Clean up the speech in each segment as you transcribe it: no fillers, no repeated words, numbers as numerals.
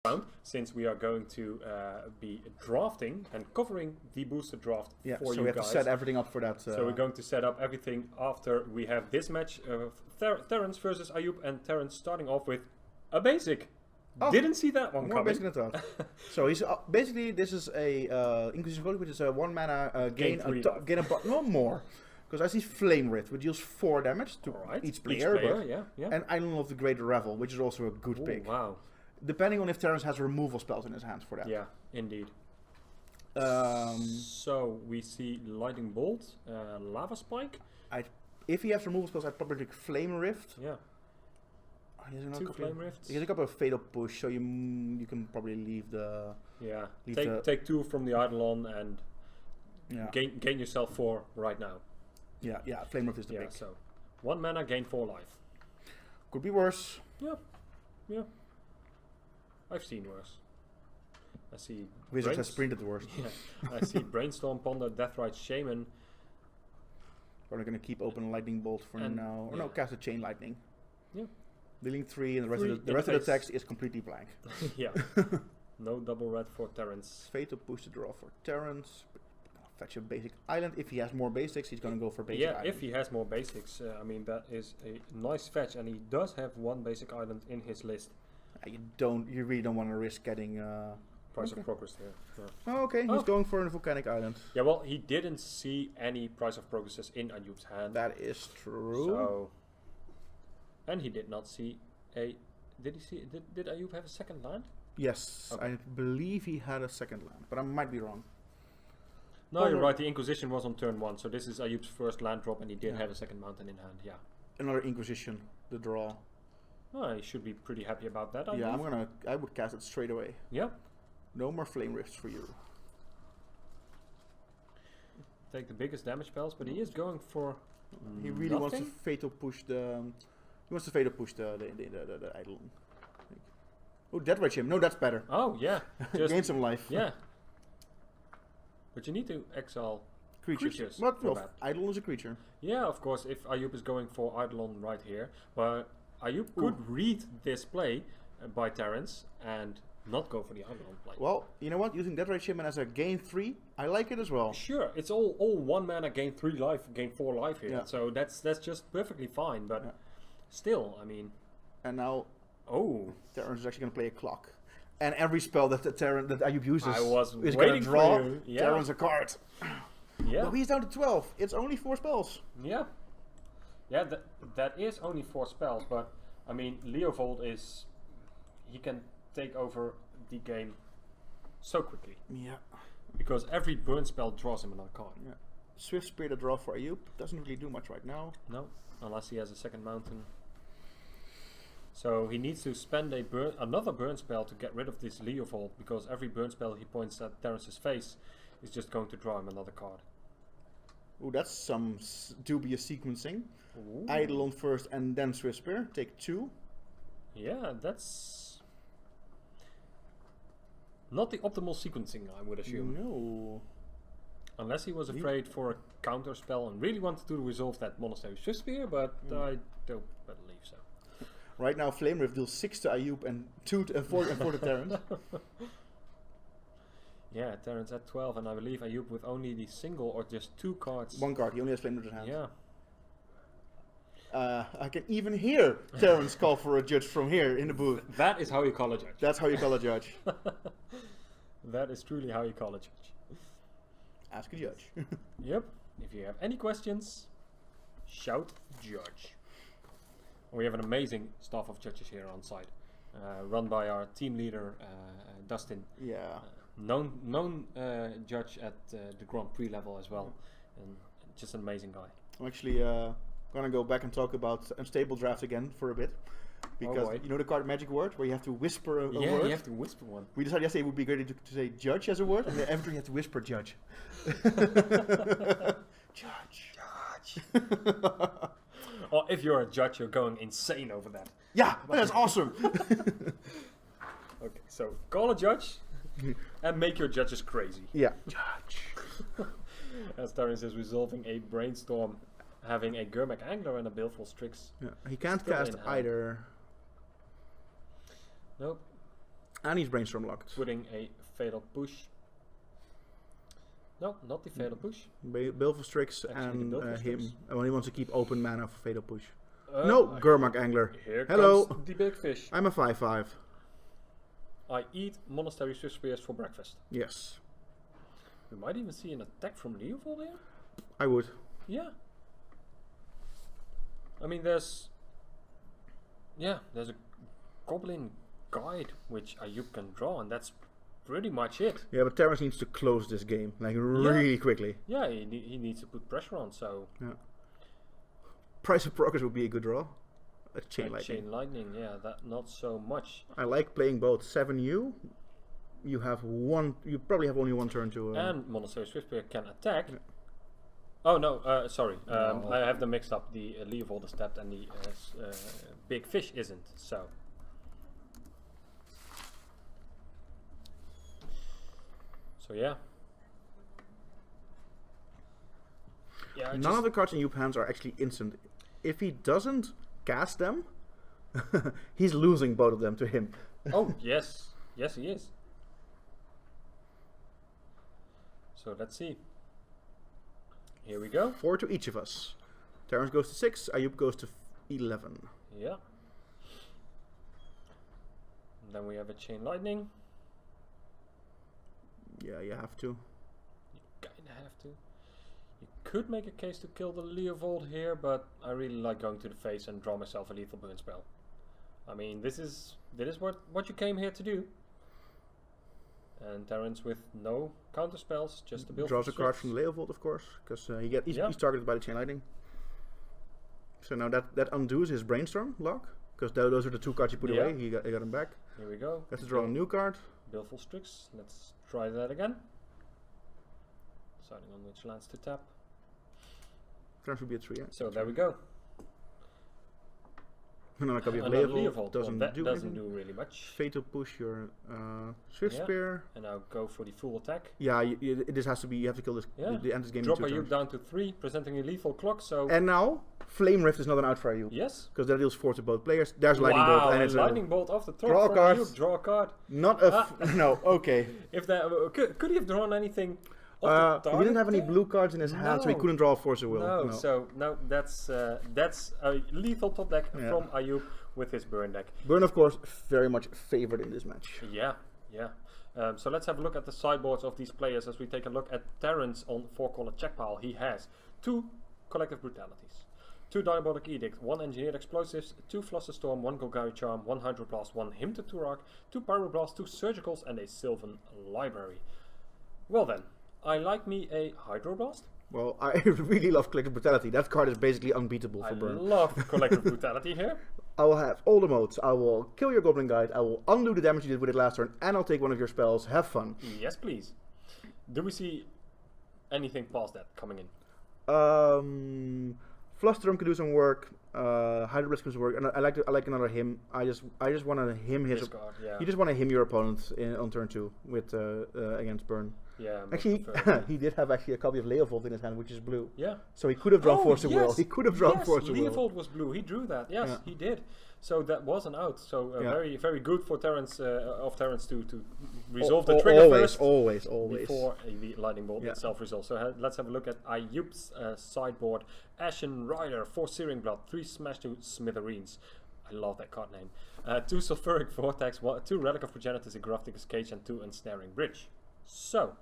round, since we are going to be drafting and covering the booster draft for you guys. So we have to set everything up for that. So we're going to set up everything after we have this match of Terrence versus Ayub, and Terrence starting off with a basic. Oh, didn't see that one more coming. basic than that. So he's basically, this is a Inquisition Volley, which is a 1 mana gain no more. Because I see Flame Rift, which deals 4 damage to each player. Yeah. And Island of the Great Revel, which is also a good pick. Wow. Depending on if Terrence has removal spells in his hands for that. Yeah, indeed. So we see Lightning Bolt, Lava Spike. If he has removal spells, I'd probably take Flame Rift. Yeah. He has Two Flame Rifts. He has a couple of Fatal Push, so you can probably leave the... Yeah, take 2 from the Eidolon and gain yourself 4 right now. Yeah, Flame Rift is the pick. So 1 mana, gain 4 life. Could be worse. Yeah. I've seen worse. I see Wizards has sprinted worse. Yeah. I see Brainstorm, Ponder, Deathrite, Shaman. We're going to keep open Lightning Bolt for now. Or no, cast a Chain Lightning. Yeah. Dealing 3 and the rest of the text is completely blank. Yeah. No double red for Terrence. Fatal Push to draw for Terrence. Fetch a basic island. If he has more basics, he's going to go for basic island. If he has more basics. I mean, that is a nice fetch, and he does have 1 basic island in his list. You really don't want to risk getting... Price of Progress here. Yeah. Oh, okay, he's going for a Volcanic Island. Yeah, well, he didn't see any Price of Progresses in Ayub's hand. That is true. So, and he did not see a... Did Ayub have a second land? Yes, okay. I believe he had a second land, but I might be wrong. No, you're right, the Inquisition was on turn 1, so this is Ayub's first land drop, and he did have a second mountain in hand, yeah. Another Inquisition, the draw. Oh, he should be pretty happy about that, I would cast it straight away. Yeah. No more Flame Rifts for you. Take the biggest damage spells, but he is going for he really wants to Fatal Push the... He wants to Fatal Push the Eidolon. Oh, Deathrite Shaman. No, that's better. Oh, yeah. Just gain some life. Yeah. But you need to exile creatures. But Eidolon is a creature. Yeah, of course, if Ayub is going for Eidolon right here. But Ayub could read this play by Terrence and not go for the Eidolon play. Well, you know what? Using Deathrite Shaman as a gain 3, I like it as well. Sure, it's all 1 mana, gain 3 life, gain 4 life here. Yeah. So that's just perfectly fine, but still, I mean... And now... Oh. Terrence is actually going to play a clock. And every spell that Ayub uses is going to draw Terrence a card. Yeah. But he's down to 12. It's only 4 spells. Yeah. Yeah, that is only 4 spells, but I mean, Leovold is... He can take over the game so quickly. Yeah. Because every burn spell draws him another card. Yeah. Swift Spear to draw for Ayub. Doesn't really do much right now. No, unless he has a second mountain. So he needs to spend another burn spell to get rid of this Leovold, because every burn spell he points at Terrence's face is just going to draw him another card. Ooh, that's some dubious sequencing. Ooh. Eidolon first and then Swift Spear. Take 2. Yeah, that's not the optimal sequencing, I would assume. No. Unless he was afraid for a counter spell and really wanted to resolve that Monastery Swift Spear, but I don't believe so. Right now, Flame Rift deals 6 to Ayub and 4 to Terrence. Yeah, Terrence at 12, and I believe Ayub with only the single or just 2 cards. 1 card, he only has Flame Rift in hand. Yeah. I can even hear Terrence call for a judge from here in the booth. That is how you call a judge. That's how you call a judge. That is truly how you call a judge. Ask a judge. Yep. If you have any questions, shout judge. We have an amazing staff of judges here on site, run by our team leader, Dustin. Yeah. Known judge at the Grand Prix level as well, and just an amazing guy. I'm actually going to go back and talk about Unstable Draft again for a bit. Because you know the card Magic Word, where you have to whisper a word? Yeah, you have to whisper one. We decided yesterday it would be great to say judge as a word, and then every time you have to whisper judge. Judge. Or if you're a judge, you're going insane over that. Yeah, that's awesome. Okay, so call a judge and make your judges crazy. Yeah. Judge. As Terrence is resolving a Brainstorm, having a Gurmak Angler and a Baleful Strix. Yeah, he can't cast either. Nope. And he's brainstorm locked. Putting a fatal push. No, not the fatal push. Baleful Strix and him. When he wants to keep open mana for fatal push. No, Gurmag Angler. Here Hello. comes the big fish. I'm a 5/5. I eat Monastery Swift Spears for breakfast. Yes. We might even see an attack from Leovold here. I would. Yeah. I mean, there's a Goblin Guide which Ayub can draw, and that's pretty much it. Yeah, but Terrence needs to close this game, like really quickly. Yeah, he needs to put pressure on, so... Yeah. Price of Progress would be a good draw. A Chain Lightning. Chain Lightning, yeah, that not so much. I like playing both 7U. You have one, you probably have only one turn to... and Monastery Swiftspear can attack. Yeah. Oh no, sorry, I have them mixed up. The Leovold is tapped and the big fish isn't, so... So yeah. None of the cards in Ayub's hands are actually instant. If he doesn't cast them, he's losing both of them to him. Oh, yes. Yes, he is. So let's see. Here we go. 4 to each of us. Terrence goes to 6, Ayub goes to 11. Yeah. And then we have a Chain Lightning. Yeah, you have to. You kinda have to. You could make a case to kill the Leovold here, but I really like going to the face and draw myself a lethal burn spell. I mean, this is what you came here to do. And Terrence with no counter spells, just to build. Draws a card from the Leovold, of course, because he's targeted by the Chain Lightning. So now that undoes his Brainstorm lock, because those are the 2 cards you put away. He got them back. Here we go. Let's draw a new card. Baleful Strix. Let's try that again. Deciding on which lands to tap. Turns would be a 3. Yeah. So there we go. Another copy of Leovold doesn't do really much. Fatal Push your Swift Spear. And now go for the full attack. Yeah, this has to be. You have to kill this. The end of this game. Drop Ayub down to 3, presenting a lethal clock. So and now Flame Rift is not an out for Ayub. Yes, because that deals 4 to both players. There's Lightning Bolt and it's Lightning Bolt off the top. Draw a card. Ayub, draw a card. Not a no. Okay. If that could he have drawn anything? He didn't have any blue cards in his hand, so he couldn't draw a Force of Will. No, so no, that's a lethal top deck from Ayub with his burn deck. Burn, of course, very much favored in this match. Yeah. So let's have a look at the sideboards of these players as we take a look at Terrence on 4-color check pile. He has 2 Collective Brutalities, 2 Diabolic Edict, 1 Engineered Explosives, 2 Flusterstorm, 1 Golgari Charm, 1 Hydroblast, 1 Hymn to Turak, 2 Pyroblast, 2 Surgicals, and a Sylvan Library. Well then. I like me a Hydroblast. Well, I really love Collective Brutality. That card is basically unbeatable for burn. I love Collective Brutality here. I will have all the modes. I will kill your Goblin Guide. I will undo the damage you did with it last turn, and I'll take one of your spells. Have fun. Yes, please. Do we see anything past that coming in? Flusterstorm can do some work. Hydroblast can do some work, and I like another him. I just want to him his. Discard, yeah. You just want to him your opponent on turn 2 with against burn. Yeah. Actually, he did have a copy of Leovold in his hand, which is blue. Yeah. So he could have drawn Force of Will. He could have drawn Force of Will. Leovold was blue. He drew that. Yes, he did. So that was an out. So very, very good for Terrence to resolve the trigger first. Always. Before the Lightning Bolt itself resolves. So let's have a look at Ayub's sideboard. Ashen Rider, 4 Searing Blood, 3 Smash to Smithereens. I love that card name. 2 Sulfuric Vortex, 2 Relic of Progenitors, a Grafticus Cage, and 2 Ensnaring Bridge. So.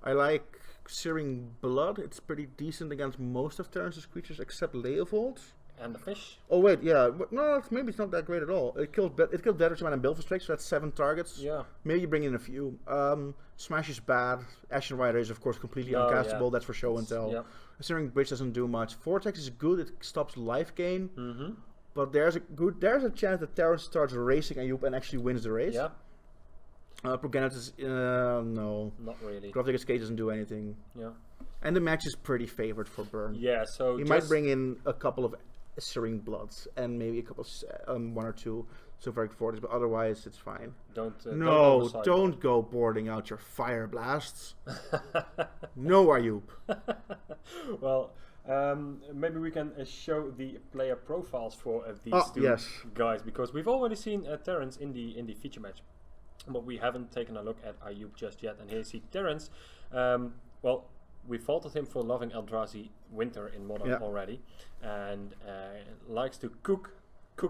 I like Searing Blood. It's pretty decent against most of Terrence's creatures except Leovold. And the fish. Oh wait, yeah. No, maybe it's not that great at all. It killed Deadwitchman and Baleful Strix, so that's 7 targets. Yeah. Maybe you bring in a few. Smash is bad. Ashen Rider is of course completely uncastable. Yeah. That's for show and tell. Yeah. Searing Bridge doesn't do much. Vortex is good. It stops life gain. Mm-hmm. But there's a chance that Terrence starts racing Ayub and actually wins the race. Yeah. Progenitus, no. Not really. Grafticus Cage doesn't do anything. Yeah. And the match is pretty favored for burn. Yeah, so he might bring in a couple of Searing Bloods and maybe a couple of 1 or 2 Sulfuric Forties, but otherwise it's fine. Don't go boarding out your Fire Blasts. No, Ayub. Well, Maybe we can show the player profiles for these two guys, because we've already seen Terrence in the feature match, but we haven't taken a look at Ayub just yet. And here you see Terrence. Well, we faulted him for loving Eldrazi Winter in Modern already, and likes to cook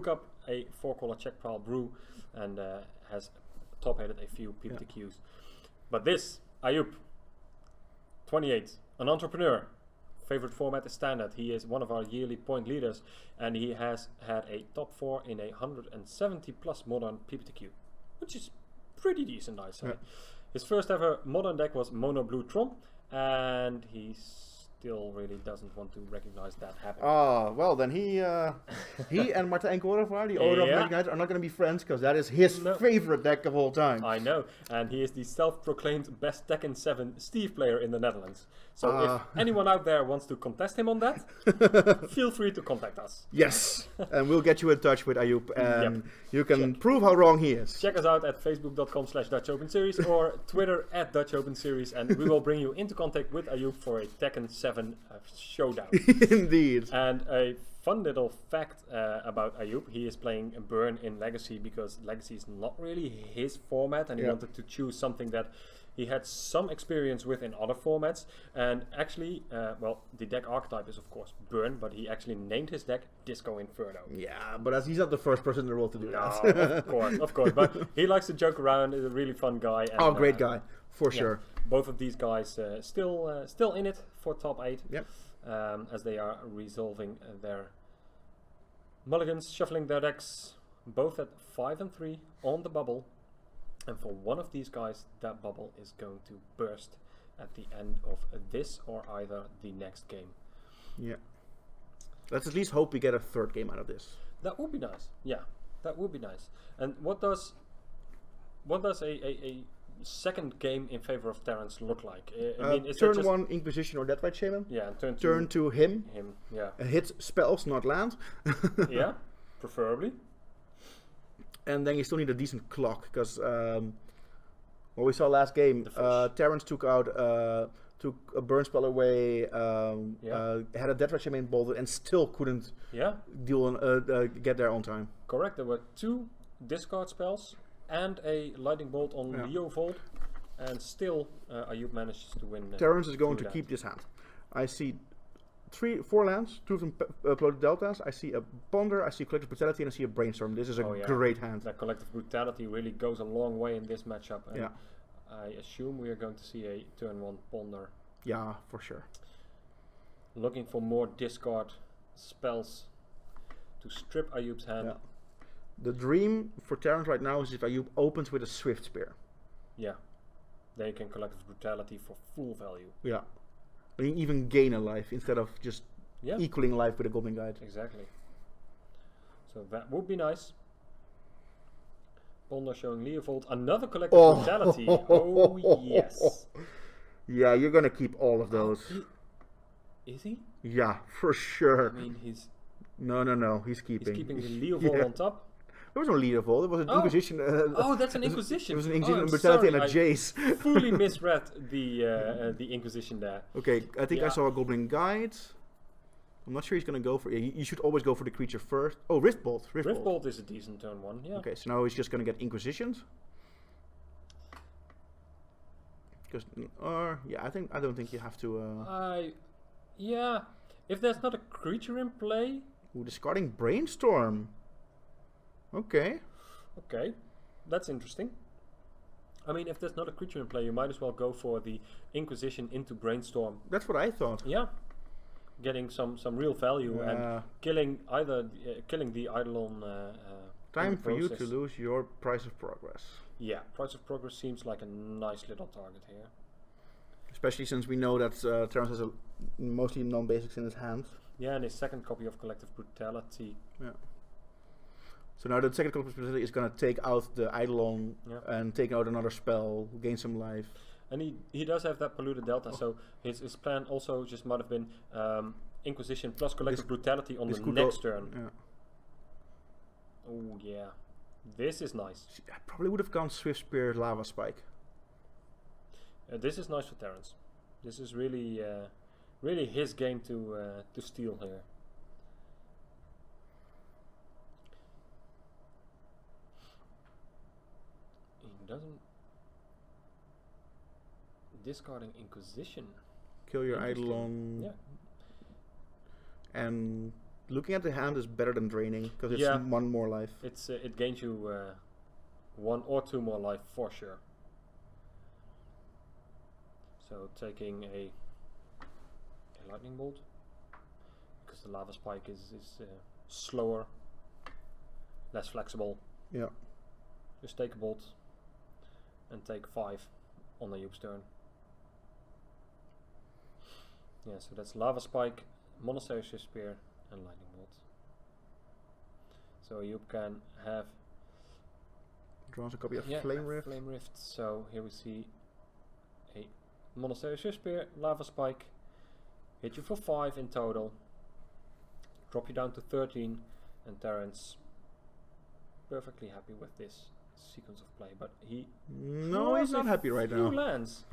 up a 4-color check pile brew, and has top-headed a few PPTQs. But this, Ayub, 28, an entrepreneur. Favorite format is Standard. He is one of our yearly point leaders, and he has had a top 4 in a 170 plus Modern PPTQ, which is pretty decent, I say. His first ever Modern deck was Mono Blue Tron, and he still really doesn't want to recognize that happening. Well, then he and Martijn Korevaar, the owner of Magic Knights, are not going to be friends, because that is his favorite deck of all time. I know, and he is the self-proclaimed best Tekken 7 Steve player in the Netherlands. So if anyone out there wants to contest him on that, feel free to contact us. Yes, and we'll get you in touch with Ayub, and you can prove how wrong he is. Check us out at facebook.com/DutchOpenSeries or Twitter @DutchOpenSeries, and we will bring you into contact with Ayub for a Tekken 7 showdown. Indeed. And a fun little fact about Ayub: he is playing Burn in Legacy because Legacy is not really his format, and he wanted to choose something that he had some experience with in other formats. And actually, well, the deck archetype is of course Burn, but he actually named his deck Disco Inferno. Yeah, but he's not the first person in the world to do that. Of course. But he likes to joke around. He's a really fun guy. And, great guy, for sure. Both of these guys still in it for top 8. Yep. As they are resolving their mulligans, shuffling their decks, both at 5 and 3 on the bubble. And for one of these guys, that bubble is going to burst at the end of this or either the next game. Yeah. Let's at least hope we get a third game out of this. That would be nice. Yeah, that would be nice. And what does a second game in favor of Terrence look like? I mean, is turn 1 Inquisition or Deathrite Shaman. Yeah, and turn 2 him. Yeah. Hit spells, not land. Yeah, preferably. And then you still need a decent clock, because what we saw last game, Terrence took out took a burn spell away, had a Deathrite Shaman bolted, and still couldn't get there on time. Correct. There were 2 discard spells and a lightning bolt on Leovold, and still Ayub manages to win. Terrence is going to keep this hand. I see 4 lands, 2 of them Polluted Deltas. I see a Ponder, I see Collective Brutality, and I see a Brainstorm. This is a great hand. That Collective Brutality really goes a long way in this matchup. And I assume we are going to see a turn 1 Ponder. Yeah, for sure. Looking for more discard spells to strip Ayub's hand. Yeah. The dream for Terrence right now is if Ayub opens with a Swift Spear. Yeah. Then you can Collective Brutality for full value. Yeah. Or you even gain a life instead of just equaling life with a Goblin Guide. Exactly. So that would be nice. Ponder showing Leovold. Another Collective Brutality. Oh, yes. Yeah, you're going to keep all of those. Is he? Yeah, for sure. I mean, he's... No, he's keeping. He's keeping the Leovold on top. There was no Leovold, it was an Inquisition. That's an Inquisition. It was an Inquisition Brutality and a Jace. Fully misread the Inquisition there. Okay, I think I saw a Goblin Guide. I'm not sure he's going to go for... you should always go for the creature first. Oh, Riftbolt. Riftbolt is a decent turn 1, yeah. Okay, so now he's just going to get Inquisitions. Because, I don't think you have to... if there's not a creature in play... Ooh, discarding Brainstorm. Okay, that's interesting. I mean, if there's not a creature in play, you might as well go for the Inquisition into Brainstorm. That's what I thought. Yeah, getting some real value and killing the Eidolon. Time for you to lose your Price of Progress. Yeah, Price of Progress seems like a nice little target here. Especially since we know that Terrence has mostly non-basics in his hand. Yeah, and his second copy of Collective Brutality. Yeah. So now the second Collective Brutality is going to take out the Eidolon and take out another spell, gain some life. And he does have that Polluted Delta, so his plan also just might have been Inquisition plus Collective Brutality on the next turn. Yeah. Oh yeah, this is nice. I probably would have gone Swift Spear, Lava Spike. This is nice for Terrence. This is really really his game to steal here. He doesn't discarding Inquisition. Kill your Eidolon. Yeah. And looking at the hand is better than draining because it's one more life. It's it gains you 1 or 2 more life for sure. So taking a lightning bolt because the lava spike is slower, less flexible. Yeah. Just take a bolt and take 5 on Ayub's turn. Yeah, so that's lava spike, Monastery Swift Spear, and lightning bolt. So Ayub can have draws a copy of Flame Rift. Flame Rift. So here we see a Monastery Swift Spear, lava spike, hit you for 5 in total, drop you down to 13, and Terrence perfectly happy with this sequence of play, but he's not happy right now. Lands.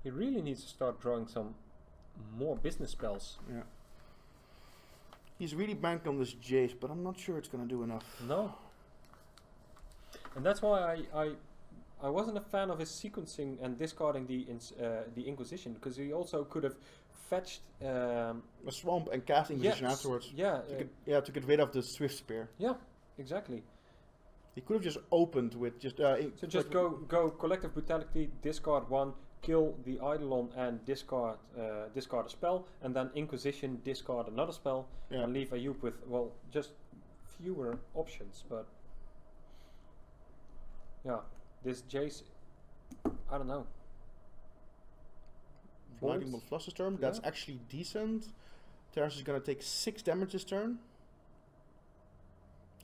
He really needs to start drawing some more business spells. Yeah. He's really banked on this Jace, but I'm not sure it's going to do enough. No. And that's why I wasn't a fan of his sequencing and discarding the Inquisition, because he also could have fetched a swamp and cast Inquisition afterwards. Yeah. To get rid of the Swift Spear. Yeah, exactly. He could have just opened with just. So just go Collective Brutality, discard 1, kill the Eidolon and discard a spell, and then Inquisition, discard another spell, and leave Ayub with just fewer options. But yeah, this Jace, I don't know. Lightning Bolt Flusterstorm, that's actually decent. Terrence is gonna take 6 damage this turn.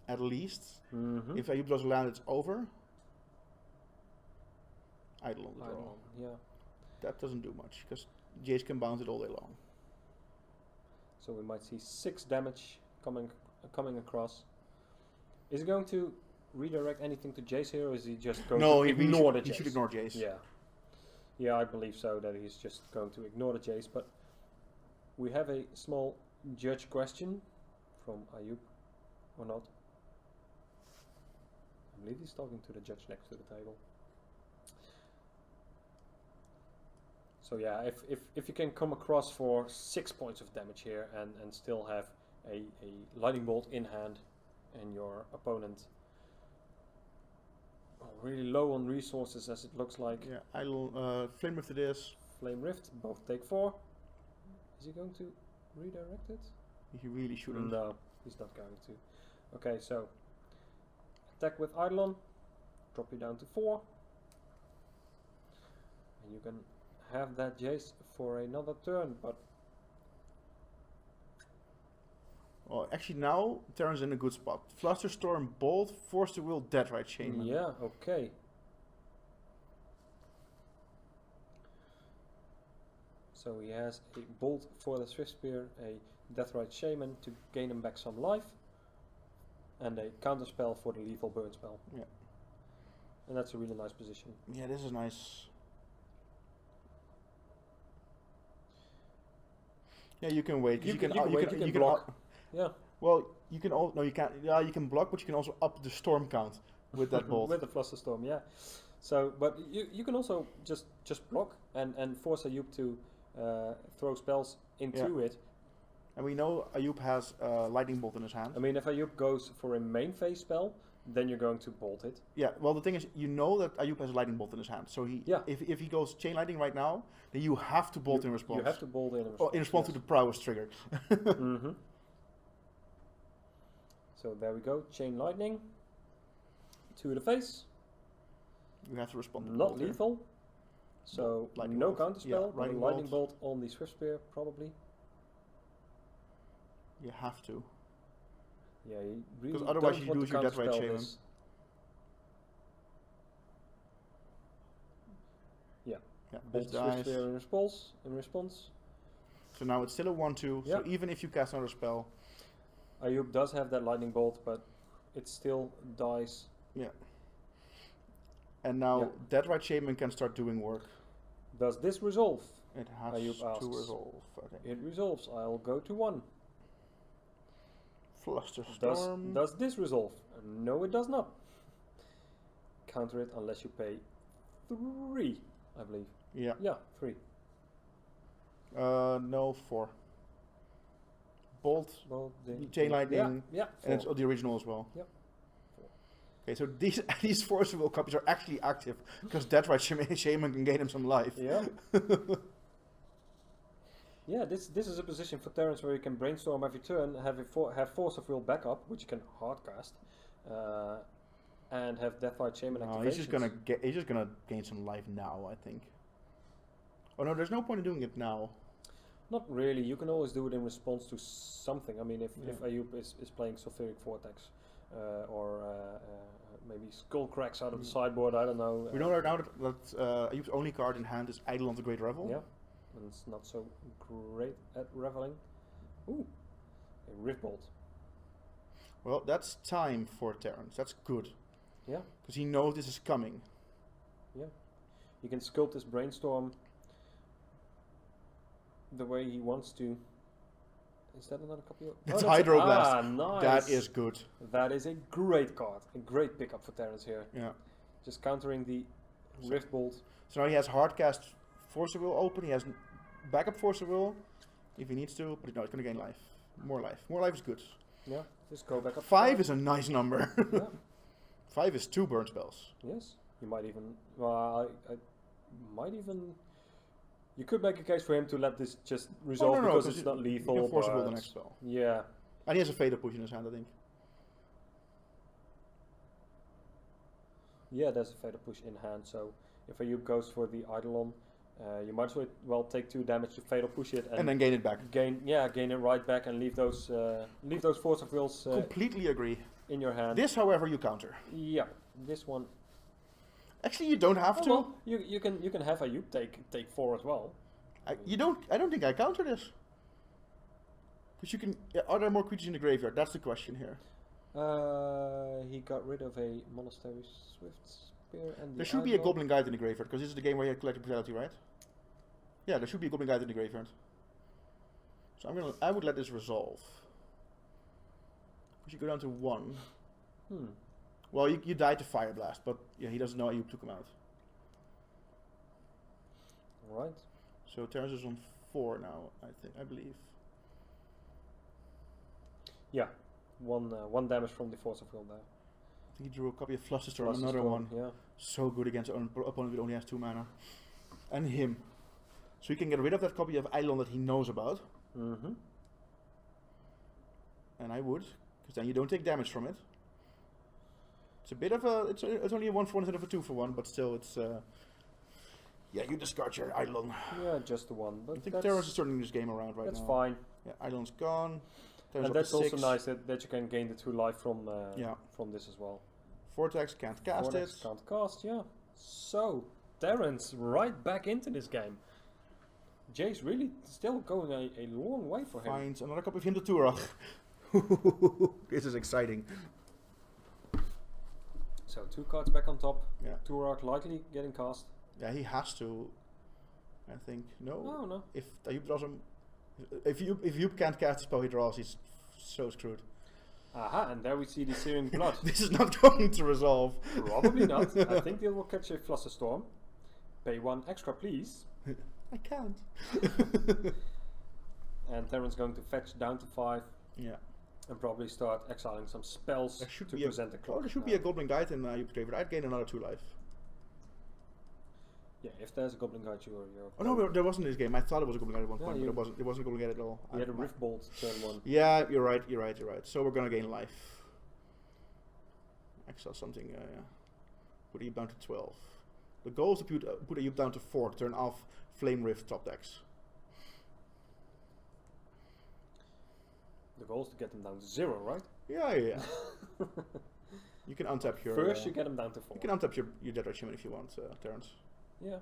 At least. If Ayub doesn't land, it's over. Eidolon draw. Yeah. That doesn't do much, because Jace can bounce it all day long. So we might see 6 damage coming across. Is he going to redirect anything to Jace here, or is he just going to ignore the Jace? He should ignore Jace. Yeah, I believe so, that he's just going to ignore the Jace, but we have a small judge question from Ayub, or not. I believe he's talking to the judge next to the table. So yeah, if you can come across for 6 points of damage here and still have a lightning bolt in hand, and your opponent really low on resources as it looks like. Yeah, I'll Flame Rift it is. Flame Rift, both take 4. Is he going to redirect it? He really shouldn't. No, he's not going to. Okay, so attack with Eidolon, drop you down to 4. And you can have that Jace for another turn, but well, actually now Terran's in a good spot. Flusterstorm, Bolt, Force to Will, Deathrite Shaman. Yeah, okay. So he has a Bolt for the Swift Spear, a Deathrite Shaman to gain him back some life, and a counter spell for the lethal burn spell. Yeah. And that's a really nice position. Yeah, this is nice. Yeah, you can wait. You can block. Yeah. Well, you can no, you can't. Yeah, you can block, but you can also up the storm count with that bolt. With the Flusterstorm, yeah. So, but you can also just block and force Ayub to throw spells into it. And we know Ayub has lightning bolt in his hand. I mean, if Ayub goes for a main phase spell, then you're going to bolt it. Yeah. Well, the thing is, you know that Ayub has a lightning bolt in his hand. So if he goes chain lightning right now, then you have to bolt in response. You have to bolt in response. Oh, in response to the prowess trigger. So there we go. Chain lightning to the face. You have to respond. To Not lethal. So no counter spell. Yeah, lightning bolt on the Swift Spear probably. You have to. Yeah, you really because otherwise you lose your Deathrite Shaman. Yeah. Bolt Swift Spear in response. So now it's still a 1/2. So even if you cast another spell, Ayub does have that lightning bolt, but it still dies. Yeah. And now Deathrite Shaman can start doing work. Does this resolve? It has Ayub to asks. resolve. Okay. It resolves. I'll go to 1. Flusterstorm. Does this resolve? No, it does not. Counter it unless you pay 3, I believe. Yeah. Yeah, 3. No, 4. Bolt. Well, Chain Lightning. Yeah, 4. And it's the original as well. Yep. 4. Okay, so these Force of Will copies are actually active because Deathrite Shaman can gain him some life. Yeah. Yeah, this is a position for Terrans where you can brainstorm every turn, have Force of Will backup, which you can hardcast, and have Deathrite Shaman activations. He's just gonna gain some life now, I think. Oh no, there's no point in doing it now. Not really. You can always do it in response to something. I mean, if Ayub is playing Sulfuric Vortex, or maybe Skull Cracks out of the sideboard, I don't know. We know right now that Ayub's only card in hand is Eidolon the Great Revel. Yeah, and it's not so great at reveling. Ooh, a Riftbolt. Well, that's time for Terrans. That's good. Yeah. Because he knows this is coming. Yeah. You can sculpt this Brainstorm the way he wants to. Is that another copy? It's Hydroblast. Ah, nice. That is good. That is a great card. A great pickup for Terrans here. Yeah. Just countering the Riftbolt. So now he has hardcast Force of Will open. He has backup Force of Will if he needs to, but no, it's going to gain life. More life. More life is good. Yeah. Just go back up. 5 is a nice number. Yeah. 5 is 2 burn spells. Yes. You might even. Well, I might even. You could make a case for him to let this just resolve because it's not lethal. You can Force of Will the next spell. Yeah. And he has a Fatal Push in his hand, I think. Yeah, there's a Fatal Push in hand, so if Ayub goes for the Eidolon, you might as well take 2 damage to Fatal Push it and then gain it back. Gain it right back and leave those Force of Wills completely agree. In your hand. This, however, you counter. Yeah, this one. Actually, you don't have to. Well, you can have Ayub take 4 as well. I don't think I counter this. Because you can. Are there more creatures in the graveyard? That's the question here. He got rid of a Monastery Swift Spear and there should be a Goblin Guide in the graveyard because this is the game where you have collected brutality, right? Yeah, there should be a Goblin Guide in the graveyard. So I would let this resolve. We should go down to 1. Well, you died to Fire Blast, but yeah, he doesn't know you took him out. Alright. So Terrans is on 4 now, I believe. Yeah. One damage from the Force of Will there. I think he drew a copy of Flusterstorm, another one. Yeah. So good against an opponent who only has 2 mana. And him. So he can get rid of that copy of Eidolon that he knows about. Mm-hmm. And I would, because then you don't take damage from it. It's a bit of a... It's only a 1 for 1 instead of a 2 for 1, but still it's... yeah, you discard your Eidolon. Yeah, just the 1. But I think Terrans is turning this game around right now. That's fine. Yeah, Eidolon's gone. And that's also nice that you can gain the 2 life from this as well. Vortex can't cast it. Can't cast, yeah. So, Terrans right back into this game. Jay's really still going a long way for him. Finds another copy of Hymn to Turok. This is exciting. So 2 cards back on top. Yeah. Turok likely getting cast. Yeah, he has to. I think no. No. If Ayub draws him, if Ayub can't cast the spell he draws, he's so screwed. Aha, and there we see the Searing Blood. This is not going to resolve. Probably not. I think they will catch a Flusterstorm. Pay 1 extra, please. I can't. And Terran's going to fetch down to 5. Yeah. And probably start exiling some spells to present the clock. Oh, there should be a Goblin Guide in Ayub's graveyard. I'd gain another 2 life. Yeah, if there's a Goblin Guide, you're oh no, there wasn't in this game. I thought it was a Goblin Guide at one point, but it wasn't a Goblin Guide at all. You had a Riftbolt turn 1. Yeah, you're right. So we're gonna gain life. Exile something. Put Ayub down to 12. The goal is to put Ayub down to 4 to turn off Flame Rift top decks. The goal is to get them down to 0, right? Yeah. You can untap your... First you get them down to 4. You can untap your Deathrite Shaman if you want, Terrans. Yeah.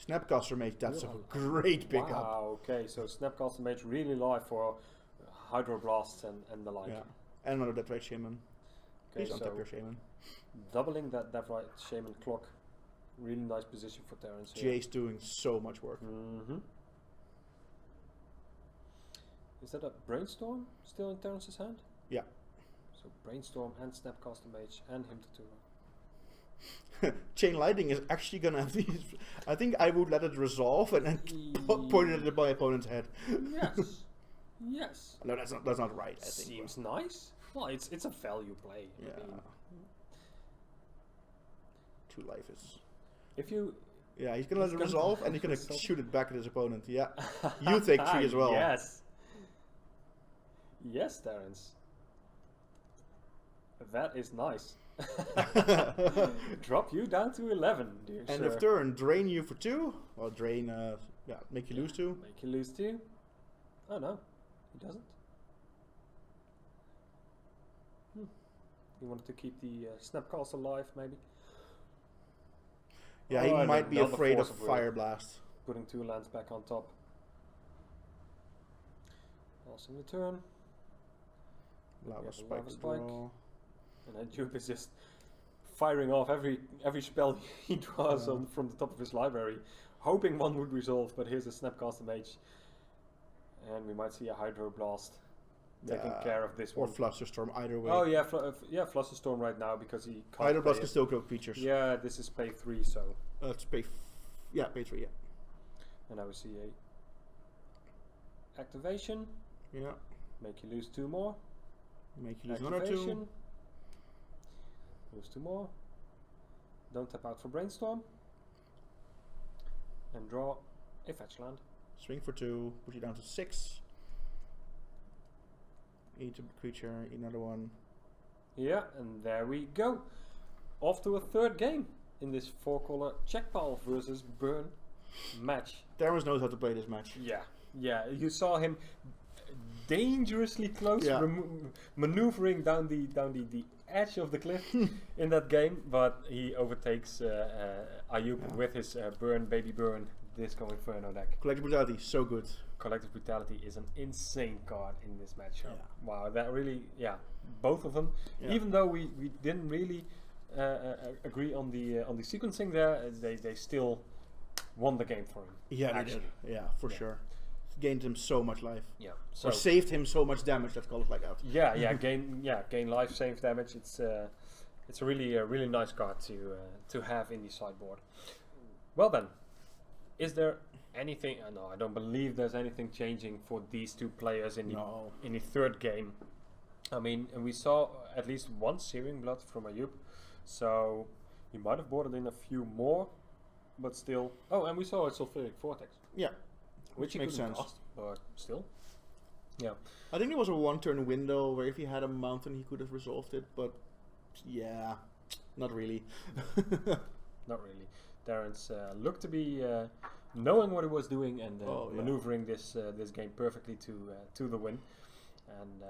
Snapcaster Mage, that's a great pickup. Wow, okay, so Snapcaster Mage really live for Hydroblasts and the like. Yeah, and another Deathrite Shaman. Okay, please untap your Shaman. Doubling that Deathrite Shaman clock. Really nice position for Terrans here. Jay's doing so much work. Mm-hmm. Is that a Brainstorm still in Terence's hand? Yeah. So Brainstorm and Snapcaster Mage and Hymn to Tura. Chain Lightning is actually gonna have these. I think I would let it resolve and then point it at my opponent's head. Yes. Yes. No, that's not right. I think. Seems nice. Well, it's a value play. Yeah. I mean, 2 life is. if you Yeah, he's gonna let it resolve and he's gonna resolve. shoot it back at his opponent. Yeah. You take 3 as well. Yes. Yes, Terence. That is nice. Drop you down to 11, dear End sir. of turn, drain you for 2. Well, drain. Yeah, make you lose 2. Make you lose 2. Oh no, he doesn't. He wanted to keep the Snapcast alive, maybe. Yeah, Oh, he and might be another afraid of Force of Will. Fire Blast. Putting 2 lands back on top. Also in the turn. Lava Yeah, Spike. Lava to Spike. draw. And then Jupe is just firing off every spell he draws Yeah. on from the top of his library, hoping one would resolve, but here's a Snapcaster Mage. And we might see a Hydro Blast taking care of this Or one. Flusterstorm, either way. Oh yeah, Flusterstorm right now because he can't Hydro Blast play can it. still cloak creatures. Yeah, this is pay 3, so. Let's pay. Pay 3. Yeah. And now we see a activation, Yeah. make you lose 2 more. Make you lose another 2. Activation, lose 2 more. Don't tap out for Brainstorm. And draw a fetch land. Swing for 2. Put you down to 6. Eat a creature. Eat another one. Yeah, and there we go. Off to a 3rd game in this 4-color check pile versus burn match. Terrence knows how to play this match. Yeah, you saw him dangerously close, Yeah. maneuvering down the edge of the cliff in that game, but he overtakes Ayub with his baby burn Disco Inferno deck. Collective Brutality, so good. Collective Brutality is an insane card in this matchup. Yeah. Wow, that really, both of them. Yeah. Even though we didn't really agree on the sequencing there, they still won the game for him. Yeah, they actually. did. Yeah, for sure. Gained him so much life. Yeah. Or saved him so much damage, let's call it like that. Gain life, save damage. It's a really nice card to have in the sideboard. Well then, is there anything? No, I don't believe there's anything changing for these 2 players in the 3rd game. I mean, and we saw at least 1 Searing Blood from Ayub, so he might have boarded in a few more, but still. Oh, and we saw a Sulfuric Vortex. Yeah. Which makes sense. Cast, but still. Yeah. I think there was a 1-turn window where if he had a mountain he could have resolved it, but yeah, not really. Not really. Terence looked to be knowing what he was doing and maneuvering this game perfectly to the win. And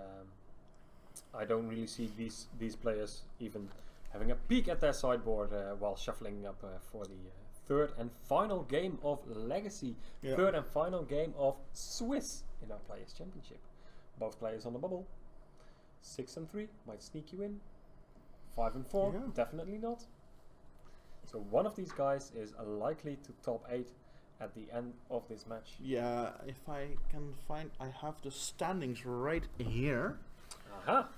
I don't really see these players even having a peek at their sideboard while shuffling up for the 3rd and final game of Legacy. Yeah. 3rd and final game of Swiss in our Players' Championship. Both players on the bubble. 6 and 3 might sneak you in. 5 and 4 definitely not. So one of these guys is likely to top 8 at the end of this match. Yeah, if I can find, I have the standings right here. Aha!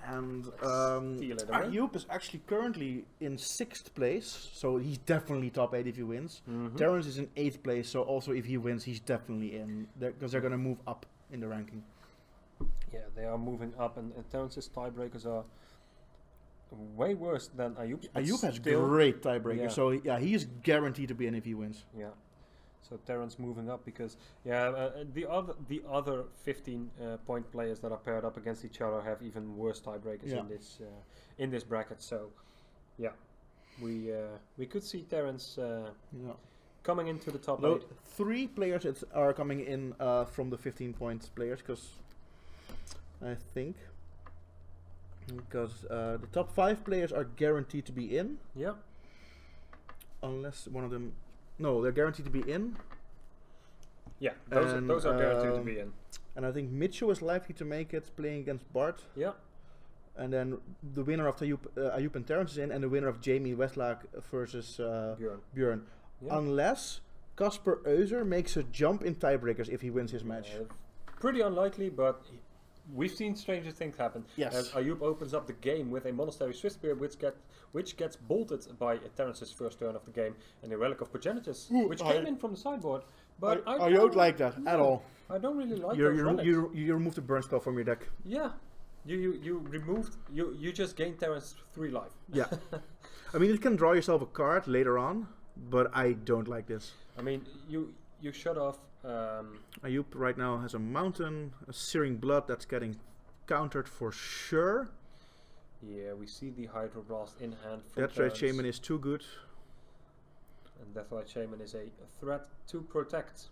And steal it away. Ayub is actually currently in 6th place, so he's definitely top 8 if he wins. Mhm. Terrence is in 8th place, so also if he wins, he's definitely in, because they're going to move up in the ranking. Yeah, they are moving up, and Terrence's tiebreakers are way worse than Ayub. Ayub has still- great tiebreaker, Yeah. so yeah, he is guaranteed to be in if he wins. Yeah. So Terrence moving up because the other 15 point players that are paired up against each other have even worse tiebreakers in this bracket. So yeah, we could see Terrence coming into the top 8. 3 players that are coming in from the 15 point players, because I think the top 5 players are guaranteed to be in, Yeah. unless one of them. No, they're guaranteed to be in. Yeah, And, those are guaranteed to be in. And I think Mitchell is likely to make it, playing against Bart. Yeah. And then the winner of Ayub and Terrence is in, and the winner of Jamie Westlack versus Björn. Yeah. Unless Casper Euser makes a jump in tiebreakers if he wins his match. pretty unlikely, but we've seen stranger things happen. Yes. As Ayub opens up the game with a Monastery Swiftspear, which gets bolted by Terrance's first turn of the game, and a Relic of Progenitus, which came in from the sideboard. But I don't like that at all. I don't really like You that. removed the burn spell from your deck. Yeah. You removed, you just gained Terrance 3 life. Yeah. I mean, you can draw yourself a card later on, but I don't like this. I mean, you shut off... Ayub right now has a mountain, a Searing Blood that's getting countered for sure. Yeah, we see the Hydroblast in hand from Deathrite Shaman is too good. And Deathrite Shaman is a threat to protect.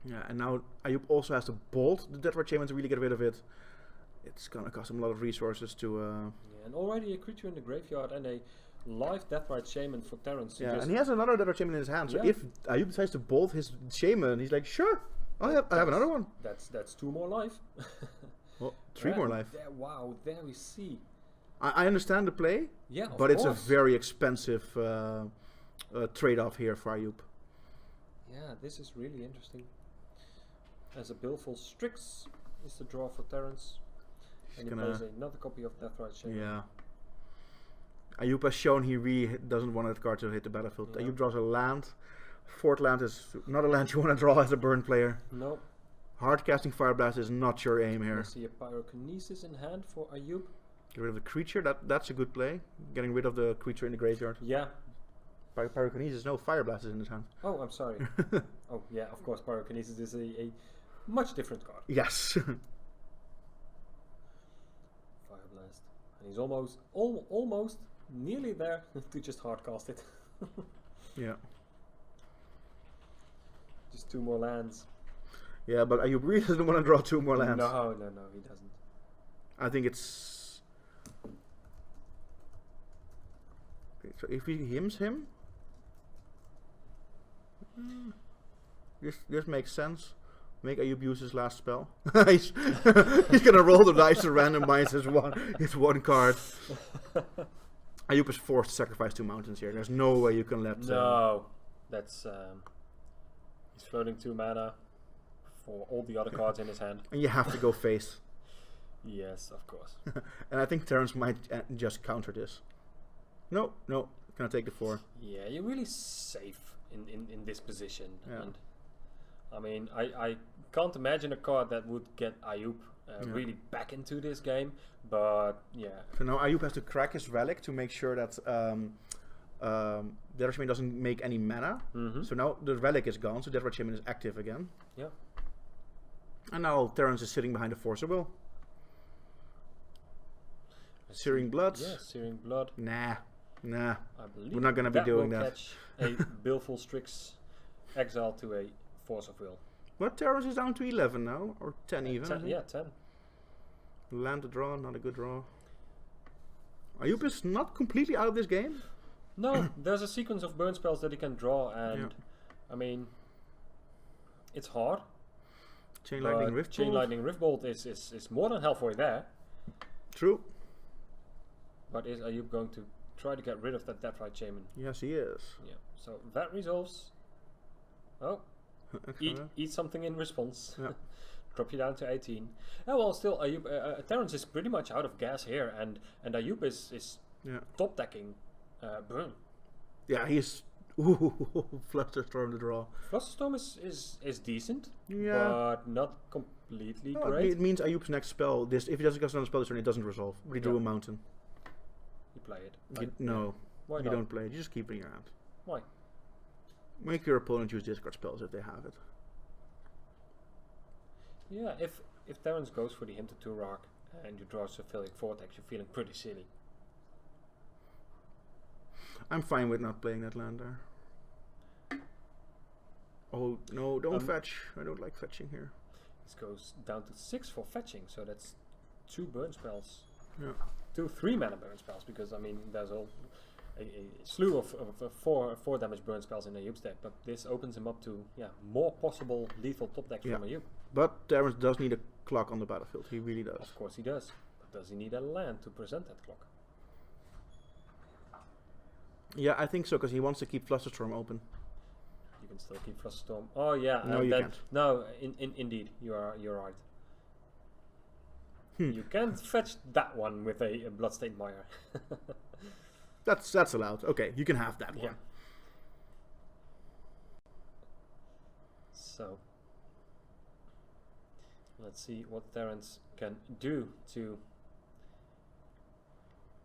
Yeah, and now Ayub also has to bolt the Deathrite Shaman to really get rid of it. It's gonna cost him a lot of resources to... Yeah, and already a creature in the graveyard and a live Deathrite Shaman for Terrance. Yeah, and he has another Deathrite Shaman in his hand, so Yeah. if Ayub decides to bolt his Shaman, he's like, sure, I have another one. That's 2 more life. Well, 3 more life. Wow, there we see. I understand the play, Yeah, but of it's course. a very expensive trade-off here for Ayub. Yeah, this is really interesting. As a Billful Strix is the draw for Terrance. And he plays another copy of Deathrite Shaman. Yeah. Ayub has shown he really doesn't want that card to hit the battlefield. Yeah. Ayub draws a land. 4th land is not a land you want to draw as a burn player. No. Hard-casting Fireblast is not your aim I here. see a Pyrokinesis in hand for Ayub. Get rid of the creature, that's a good play. Getting rid of the creature in the graveyard. Yeah. Pyrokinesis, no Fireblast is in his hand. Oh, I'm sorry. Oh, yeah, of course, Pyrokinesis is a much different card. Yes. Fireblast. And he's almost nearly there to just hardcast it. Yeah. Just 2 more lands. Yeah, but Ayub really doesn't want to draw 2 more lands. No, he doesn't. I think it's... Okay, so if he hymns him... This makes sense. Make Ayub use his last spell. he's gonna roll the dice to randomize his one card. Ayub is forced to sacrifice 2 mountains here. There's no way you can let... No. That's... he's floating 2 mana for all the other cards in his hand. And you have to go face. Yes, of course. And I think Terrance might just counter this. No, gonna take the 4. Yeah, you're really safe in this position. Yeah. And I mean, I can't imagine a card that would get Ayub really back into this game, but yeah. So now Ayub has to crack his relic to make sure that Deathrite Shaman doesn't make any mana. So now the relic is gone, so Deathrite Shaman is active again. Yeah. And now Terrance is sitting behind the Force of Will. Searing Blood? Yeah, Searing Blood. Nah. I believe We're not gonna be doing will that. Catch a Billful Strix exile to a Force of Will. But Terrance is down to 11 now, or 10 even. 10, yeah, 10. Land to draw, not a good draw. Ayub is not completely out of this game. No, there's a sequence of burn spells that he can draw, and I mean, it's hard. Chain Lightning Riftbolt. Chain Lightning Riftbolt is more than halfway there. True. But is Ayub going to try to get rid of that Deathrite Shaman? Yes, he is. Yeah. So that resolves. Oh, eat something in response. Yeah. Drop you down to 18. Oh well, still Ayub. Terrance is pretty much out of gas here, and Ayub is top decking burn. Yeah, he's Flusterstorm to draw. Flusterstorm is decent, Yeah. but not completely No, great. it means Ayub's next spell, if he doesn't cast another spell this turn, it doesn't resolve. But he drew a mountain. You play it. No, Why you not? don't play it. You just keep it in your hand. Why? Make your opponent use discard spells if they have it. Yeah, if Terrance goes for the Hinted to Rock and you draw Cephalic Vortex, you're feeling pretty silly. I'm fine with not playing that land there. Oh, no, don't fetch. I don't like fetching here. This goes down to 6 for fetching, so that's 2 burn spells. Yeah. 2 3-mana burn spells, because I mean there's a slew of 4 damage burn spells in Ayub's deck, but this opens him up to more possible lethal top decks from Ayub. But Terrance does need a clock on the battlefield. He really does. Of course he does. But does he need a land to present that clock? Yeah, I think so, because he wants to keep Flusterstorm open. You can still keep Flusterstorm. Oh yeah. No, you can't. No, indeed, you're right. You can't fetch that one with a Bloodstained Mire. That's allowed. Okay, you can have that one. Yeah. So let's see what Terrence can do to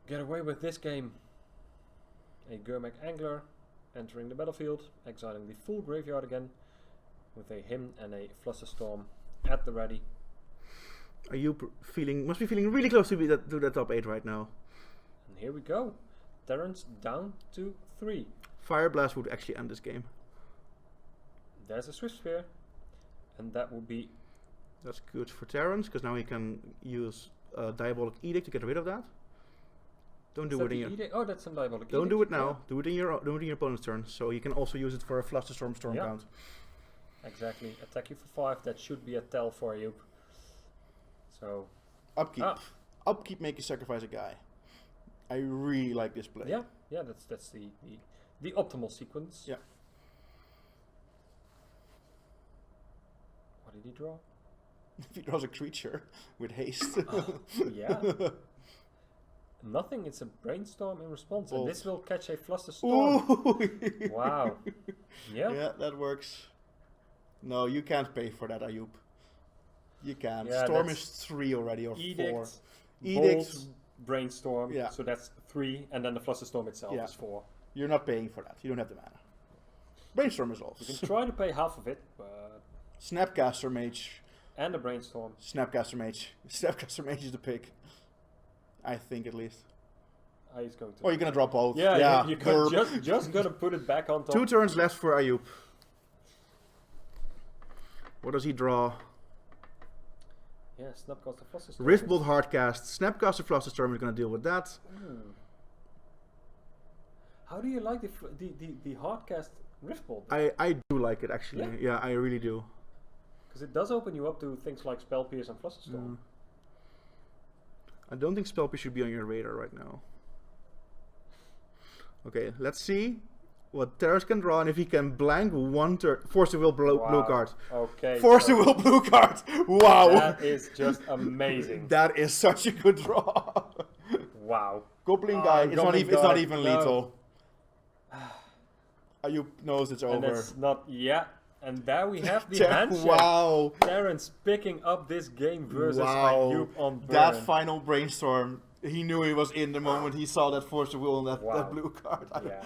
get away with this game. A Gurmag Angler entering the battlefield, exiling the full graveyard again, with a Hymn and a Flusterstorm at the ready. Are you must be feeling really close to that top 8 right now. And here we go. Terrence down to 3. Fire Blast would actually end this game. There's a Swift Spear, and that would be... That's good for Terrence, because now he can use Diabolic Edict to get rid of that. Don't do it in your... Oh, that's some Diabolic Edict. Don't do it now. Yeah. Do it in your opponent's turn, so you can also use it for a Flusterstorm Stormbound. Exactly. Attack you for 5. That should be a tell for you. So... Upkeep. Upkeep, make you sacrifice a guy. I really like this play. Yeah, that's the optimal sequence. Yeah. What did he draw? If he draws a creature with haste. Yeah. Nothing, it's a Brainstorm in response. And this will catch a Flusterstorm. Wow. Yeah. Yeah, that works. No, you can't pay for that, Ayub. You can't. Yeah, Storm is 3 already, or Edict, 4. Edict, Brainstorm. Yeah. So that's 3, and then the Flusterstorm itself is 4. You're not paying for that. You don't have the mana. Brainstorm resolves. You can try to pay half of it, but... Snapcaster Mage. And a Brainstorm. Snapcaster Mage. Snapcaster Mage is the pick. I think, at least. He's going to... Oh, you're gonna drop both. Yeah, you're just gonna put it back on top. 2 turns left for Ayub. What does he draw? Yeah, Snapcaster Flusterstorm. Riftbolt Hardcast. Snapcaster Flusterstorm is gonna deal with that. How do you like the Hardcast Riftbolt? I do like it, actually. Yeah, I really do. Because it does open you up to things like Spell Pierce and Flusterstorm. I don't think Spell Pierce should be on your radar right now. Okay, let's see what Terrence can draw, and if he can blank 1 turn. Force the Will blue card. Okay. Force the Will blue card. Wow. That is just amazing. That is such a good draw. Wow. Goblin guy. It's not even no. lethal. Ayub knows it's over. And it's not. Yeah. And there we have the handshake. Wow. Terrence picking up this game versus Ayub on burn. That final Brainstorm. He knew he was in the moment he saw that Force the Will on that blue card. Yeah.